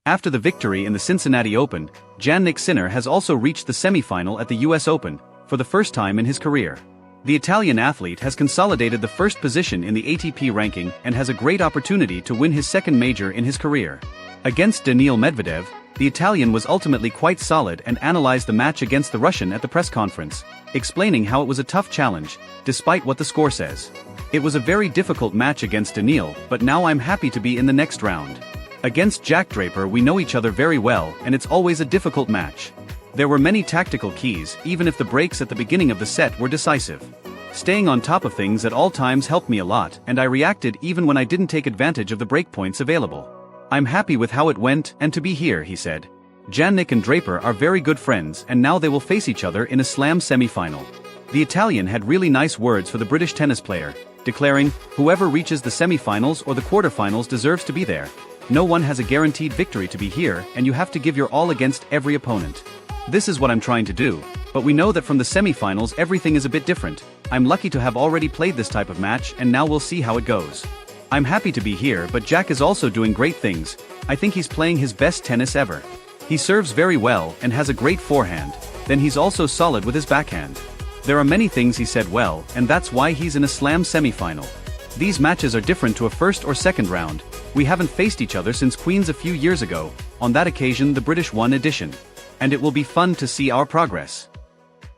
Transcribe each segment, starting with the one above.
After the victory in the Cincinnati Open, Jannik Sinner has also reached the semi-final at the US Open, for the first time in his career. The Italian athlete has consolidated the first position in the ATP ranking and has a great opportunity to win his second major in his career. Against Daniil Medvedev, the Italian was ultimately quite solid and analyzed the match against the Russian at the press conference, explaining how it was a tough challenge, despite what the score says. It was a very difficult match against Daniil, but now I'm happy to be in the next round. Against Jack Draper we know each other very well and it's always a difficult match. There were many tactical keys even if the breaks at the beginning of the set were decisive. Staying on top of things at all times helped me a lot and I reacted even when I didn't take advantage of the break points available. I'm happy with how it went and to be here, he said. Jannik and Draper are very good friends and now they will face each other in a slam semi-final. The Italian had really nice words for the British tennis player, declaring, "Whoever reaches the semi-finals or the quarter-finals deserves to be there. No one has a guaranteed victory to be here and you have to give your all against every opponent. This is what I'm trying to do, but we know that from the semi-finals everything is a bit different. I'm lucky to have already played this type of match and now we'll see how it goes. I'm happy to be here but Jack is also doing great things. I think he's playing his best tennis ever. He serves very well and has a great forehand, then he's also solid with his backhand. There are many things he said well and that's why he's in a slam semi-final. These matches are different to a first or second round. We haven't faced each other since Queens a few years ago, on that occasion the British won edition. And it will be fun to see our progress."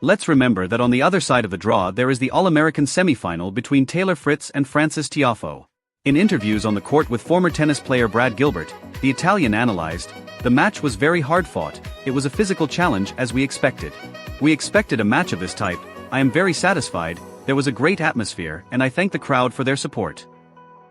Let's remember that on the other side of the draw there is the All-American semi-final between Taylor Fritz and Frances Tiafoe. In interviews on the court with former tennis player Brad Gilbert, the Italian analyzed, "The match was very hard fought, it was a physical challenge as we expected. We expected a match of this type, I am very satisfied, there was a great atmosphere and I thank the crowd for their support."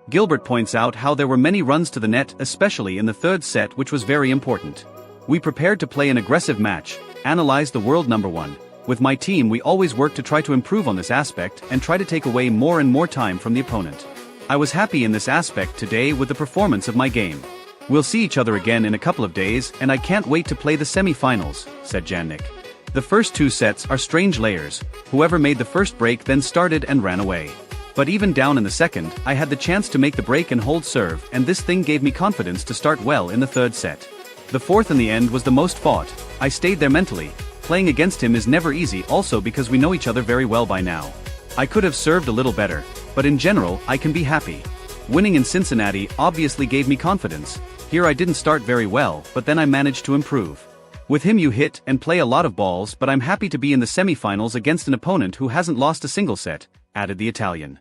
Gilbert points out how there were many runs to the net especially in the third set which was very important. "We prepared to play an aggressive match, analyzed the world number one. With my team we always work to try to improve on this aspect and try to take away more and more time from the opponent. I was happy in this aspect today with the performance of my game. We'll see each other again in a couple of days and I can't wait to play the semi-finals," said Jannik. "The first two sets are strange layers, whoever made the first break then started and ran away. But even down in the second, I had the chance to make the break and hold serve and this thing gave me confidence to start well in the third set. The fourth in the end was the most fought, I stayed there mentally. Playing against him is never easy also because we know each other very well by now. I could have served a little better, but in general I can be happy. Winning in Cincinnati obviously gave me confidence. Here I didn't start very well but then I managed to improve. With him you hit and play a lot of balls but I'm happy to be in the semi-finals against an opponent who hasn't lost a single set," added the Italian.